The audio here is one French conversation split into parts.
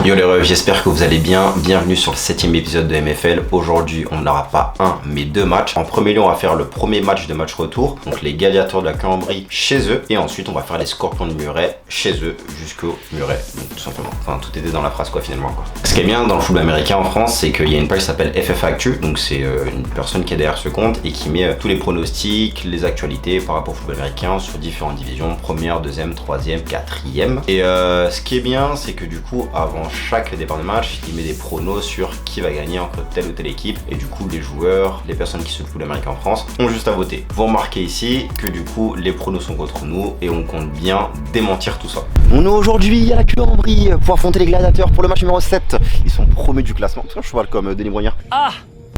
Yo les refs, j'espère que vous allez bien. Bienvenue sur le 7ème épisode de MFL. Aujourd'hui, on n'aura pas un, mais deux matchs. En premier lieu, on va faire le premier match de match retour. Donc les Gladiators de la Cambrie chez eux. Et ensuite, on va faire les Scorpions de Muret chez eux jusqu'au Muret. Donc tout simplement. Enfin, tout était dans la phrase quoi finalement. Quoi. Ce qui est bien dans le football américain en France, c'est qu'il y a une page qui s'appelle FF Actu. Donc c'est une personne qui est derrière ce compte et qui met tous les pronostics, les actualités par rapport au football américain sur différentes divisions. Première, deuxième, troisième, quatrième. Et ce qui est bien, c'est que du coup, avant chaque départ de match, il met des pronos sur qui va gagner entre telle ou telle équipe. Et du coup, les joueurs, les personnes qui suivent le football américain en France ont juste à voter. Vous remarquez ici que du coup, les pronos sont contre nous et on compte bien démentir tout ça. On est aujourd'hui à la Cambrie pour affronter les Gladiators pour le match numéro 7. Ils sont premiers du classement. C'est un cheval comme Denis Brognard. Ah!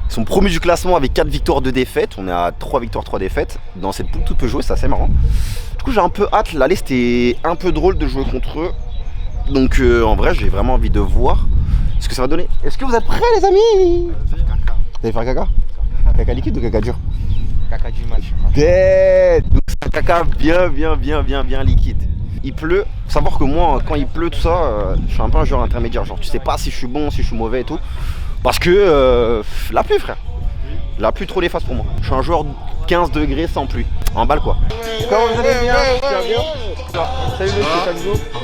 Ils sont premiers du classement avec 4 victoires, 2 défaites. On est à 3 victoires, 3 défaites. Dans cette poule, tout peut jouer, c'est assez marrant. Du coup, j'ai un peu hâte. L'aller, c'était un peu drôle de jouer contre eux. Donc, en vrai, j'ai vraiment envie de voir ce que ça va donner. Est-ce que vous êtes prêts, les amis? Vous allez faire caca? Caca liquide ou caca dur? Caca du match. Dead. Donc, c'est un caca bien liquide. Il pleut. Faut savoir que moi, quand il pleut, tout ça, je suis un peu un joueur intermédiaire. Genre, tu sais pas si je suis bon, si je suis mauvais et tout. Parce que la pluie, frère. La pluie trop l'efface pour moi. Je suis un joueur 15 degrés sans pluie. En balle quoi. Comment vous allez bien? Tu vas bien? Salut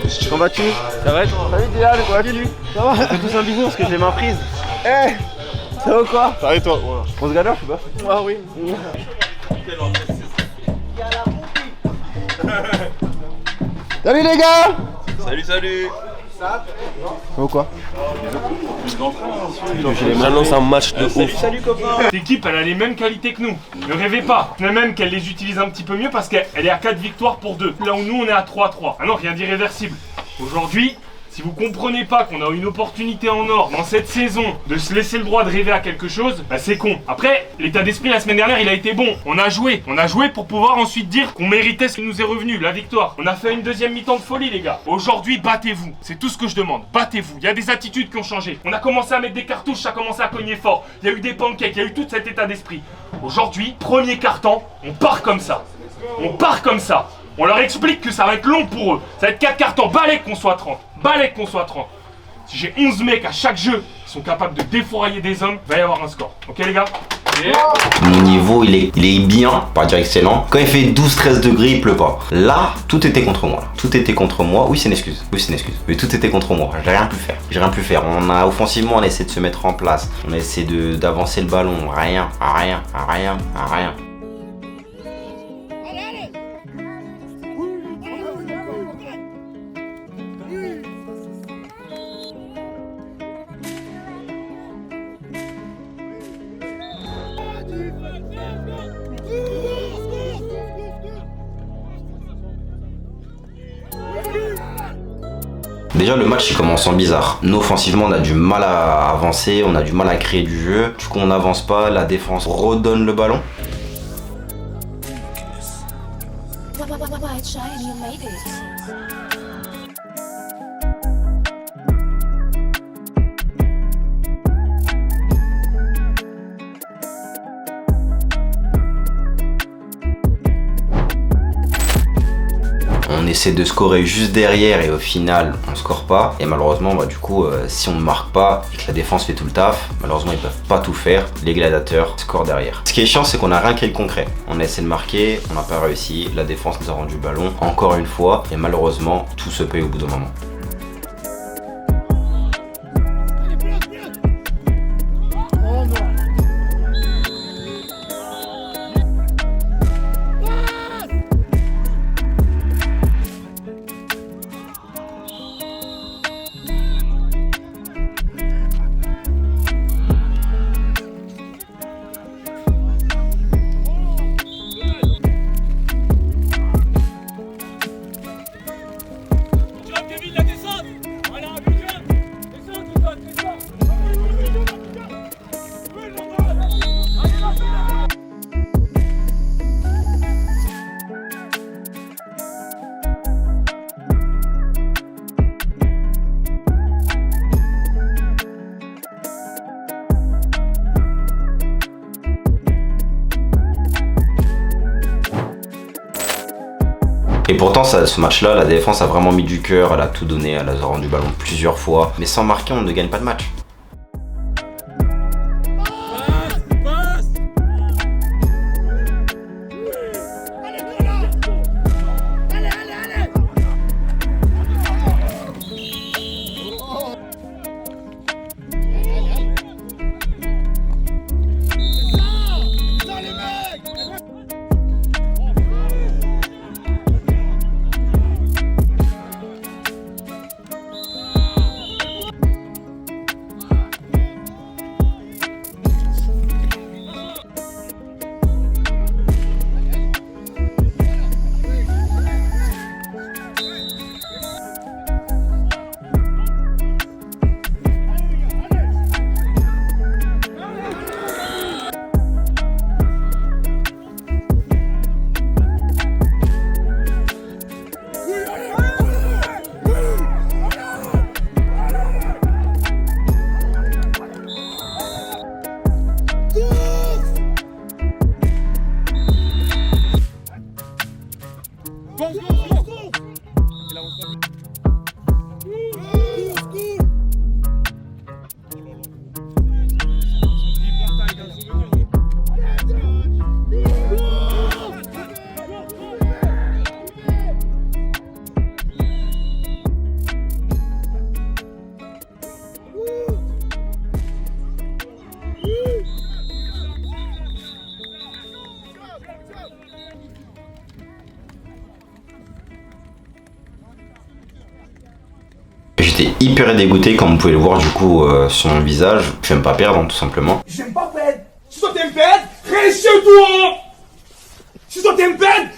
monsieur, comment vas-tu? Ça va toi? Salut Diane, quoi vas-tu? Ça va? On fait tous un bisou parce que j'ai les mains prises. Eh, ça va ou quoi? Ça va et toi? Ouais. On se galère, je sais pas. Ah oui. Salut les gars! Salut. Ça va ou quoi? J'annonce un match de ouf. Salut copain. Cette équipe, elle a les mêmes qualités que nous. Ne rêvez pas. Même qu'elle les utilise un petit peu mieux parce qu'elle est à 4 victoires pour 2. Là où nous, on est à 3-3. Ah non, rien d'irréversible. Aujourd'hui, si vous comprenez pas qu'on a une opportunité en or dans cette saison de se laisser le droit de rêver à quelque chose, bah c'est con. Après, l'état d'esprit la semaine dernière, il a été bon. On a joué pour pouvoir ensuite dire qu'on méritait ce qui nous est revenu, la victoire. On a fait une deuxième mi-temps de folie, les gars. Aujourd'hui, battez-vous. C'est tout ce que je demande. Battez-vous. Il y a des attitudes qui ont changé. On a commencé à mettre des cartouches, ça a commencé à cogner fort. Il y a eu des pancakes, il y a eu tout cet état d'esprit. Aujourd'hui, premier quart-temps, on part comme ça. On part comme ça. On leur explique que ça va être long pour eux. Ça va être 4 cartons. Balèque qu'on soit 30. Balèque qu'on soit 30. Si j'ai 11 mecs à chaque jeu qui sont capables de défourailler des hommes, il va y avoir un score. Ok les gars? Mon niveau il est bien, pas dire excellent. Quand il fait 12-13 degrés, il pleut pas. Là, tout était contre moi. Tout était contre moi. Oui, c'est une excuse. Mais tout était contre moi. J'ai rien pu faire. On a offensivement, on a essayé de se mettre en place. On a essayé d'avancer le ballon. Rien. Déjà le match il commence en bizarre. Nous offensivement on a du mal à avancer, on a du mal à créer du jeu. Du coup on n'avance pas, la défense redonne le ballon. White Shine, you made it. On essaie de scorer juste derrière et au final on score pas. Et malheureusement bah, du coup si on ne marque pas et que la défense fait tout le taf, malheureusement ils peuvent pas tout faire. Les Gladiateurs scorent derrière. Ce qui est chiant c'est qu'on a rien créé de concret. On a essayé de marquer, on n'a pas réussi. La défense nous a rendu le ballon encore une fois. Et malheureusement tout se paye au bout d'un moment. Et pourtant, ce match-là, la défense a vraiment mis du cœur, elle a tout donné, elle a rendu le ballon plusieurs fois. Mais sans marquer, on ne gagne pas de match. J'étais hyper dégoûté, comme vous pouvez le voir du coup sur mon visage. J'aime pas perdre, hein, tout simplement. J'aime pas perdre. Si toi t'aimes perdre, reste chez toi. Si toi t'aimes perdre,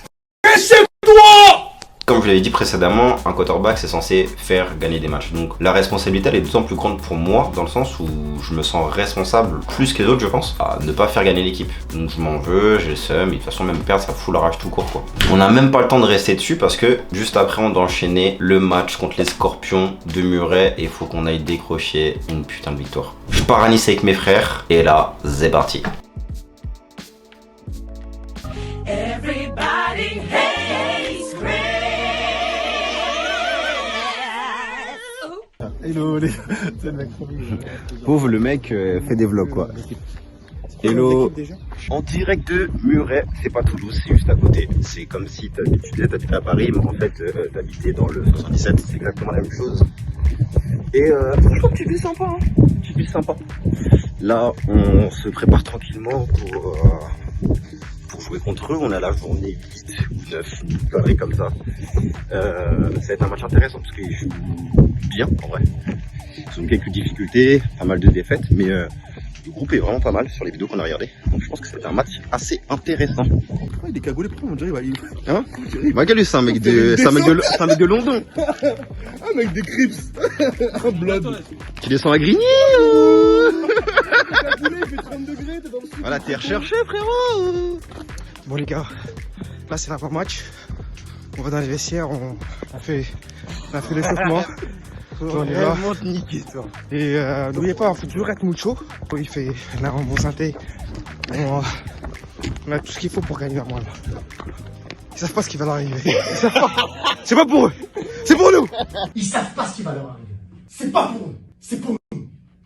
reste chez toi. Comme je l'avais dit précédemment, un quarterback c'est censé faire gagner des matchs. Donc la responsabilité elle est d'autant plus grande pour moi, dans le sens où je me sens responsable plus que les autres, je pense, à ne pas faire gagner l'équipe. Donc je m'en veux, j'ai le seum, et de toute façon même perdre ça fout la rage tout court quoi. On n'a même pas le temps de rester dessus parce que juste après on doit enchaîner le match contre les Scorpions de Muret et il faut qu'on aille décrocher une putain de victoire. Je pars à Nice avec mes frères et là c'est parti. Everybody hates Chris. Hello les gars, c'est le mec Pauvre le mec fait des vlogs quoi. Hello, en direct de Muret, c'est pas Toulouse, c'est juste à côté. C'est comme si t'habitais à Paris, mais en fait t'habitais dans le 77, c'est exactement la même chose. Et franchement, petit ville sympa, hein. Petit ville sympa. Là, on se prépare tranquillement pour jouer contre eux. On a la journée 8 ou 9, une connerie comme ça. Ça va être un match intéressant parce qu'ils jouent bien en vrai. Ils ont quelques difficultés, pas mal de défaites, mais le groupe est vraiment pas mal sur les vidéos qu'on a regardées. Donc je pense que c'est un match assez intéressant. Pourquoi il est cagoulé? Pourquoi on dirait Hein Magalus, c'est un mec de London. un mec des Crips. Un blood. Tu descends à Grigny ou... Cagoulé, il fait 30 degrés, t'es dans le sud. Voilà, t'es recherché frérot. Bon les gars, là c'est l'avant-match. On va dans les vestiaires, on a fait l'échauffement. On y va. Et n'oubliez pas, il faut toujours être mucho. Il fait un bon synthé. On a tout ce qu'il faut pour gagner normalement. Ils savent pas ce qui va leur arriver. Ils savent pas. C'est pas pour eux, c'est pour nous. Ils savent pas ce qui va leur arriver. C'est pas pour eux, c'est pour nous.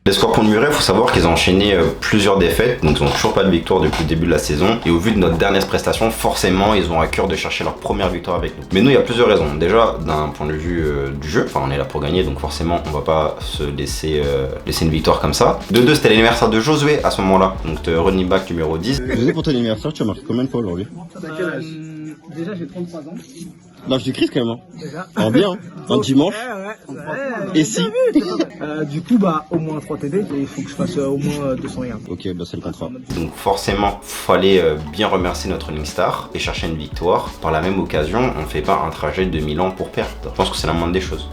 Les Scorpions de Muret, il faut savoir qu'ils ont enchaîné plusieurs défaites, donc ils n'ont toujours pas de victoire depuis le début de la saison. Et au vu de notre dernière prestation, forcément, ils ont à cœur de chercher leur première victoire avec nous. Mais nous, il y a plusieurs raisons. Déjà, d'un point de vue du jeu, enfin, on est là pour gagner, donc forcément, on va pas se laisser une victoire comme ça. De deux, c'était l'anniversaire de Josué à ce moment-là, donc running back numéro 10. Josué, pour ton anniversaire, tu as marqué combien de fois aujourd'hui? Déjà j'ai 33 ans. L'âge du Christ quand même. Déjà. En bien, un dimanche. Et si Du coup bah au moins 3 TD et il faut que je fasse au moins 200 yards. Ok, bah c'est le contrat. Donc forcément, fallait bien remercier notre running star et chercher une victoire. Par la même occasion, on fait pas un trajet de Milan pour perdre. Je pense que c'est la moindre des choses.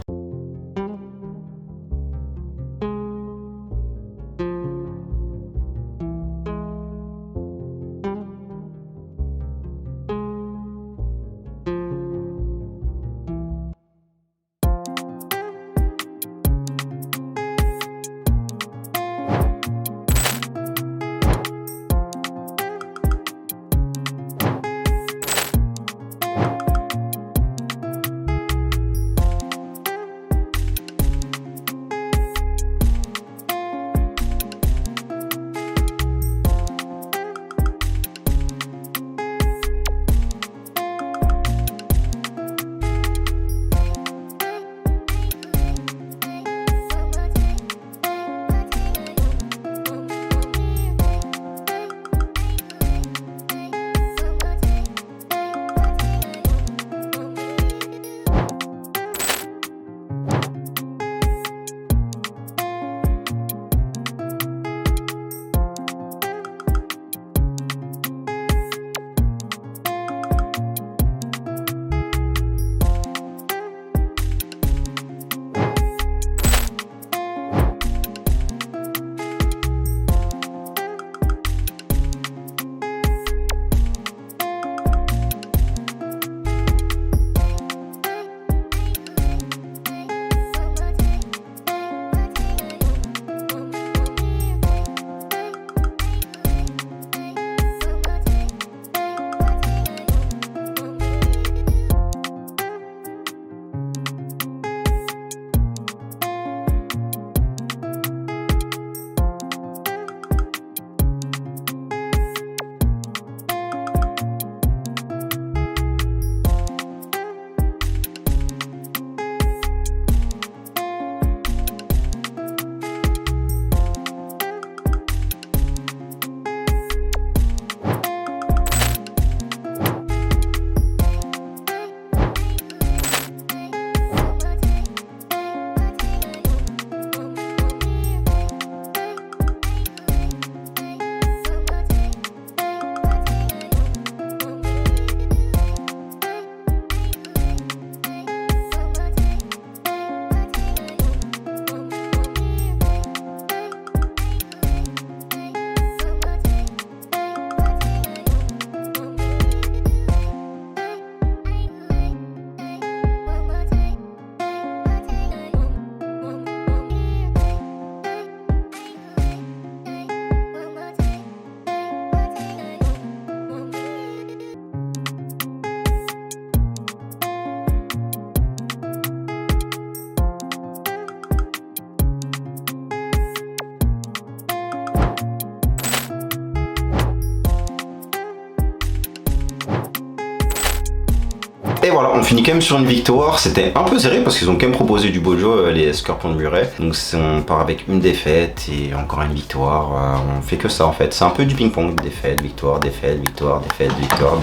voilà, on finit quand même sur une victoire. C'était un peu serré parce qu'ils ont quand même proposé du beau jeu, les Scorpions de Muret. Donc on part avec une défaite et encore une victoire. On fait que ça en fait. C'est un peu du ping-pong. Défaite, victoire, défaite, victoire, défaite, victoire,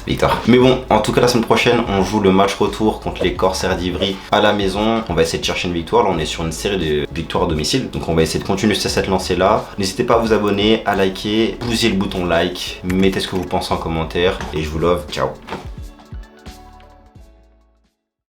victoire. Mais bon, en tout cas la semaine prochaine on joue le match retour contre les Corsaires d'Ivry à la maison. On va essayer de chercher une victoire. Là on est sur une série de victoires à domicile, donc on va essayer de continuer sur cette lancée là. N'hésitez pas à vous abonner, à liker, bousez le bouton like, mettez ce que vous pensez en commentaire et je vous love, ciao.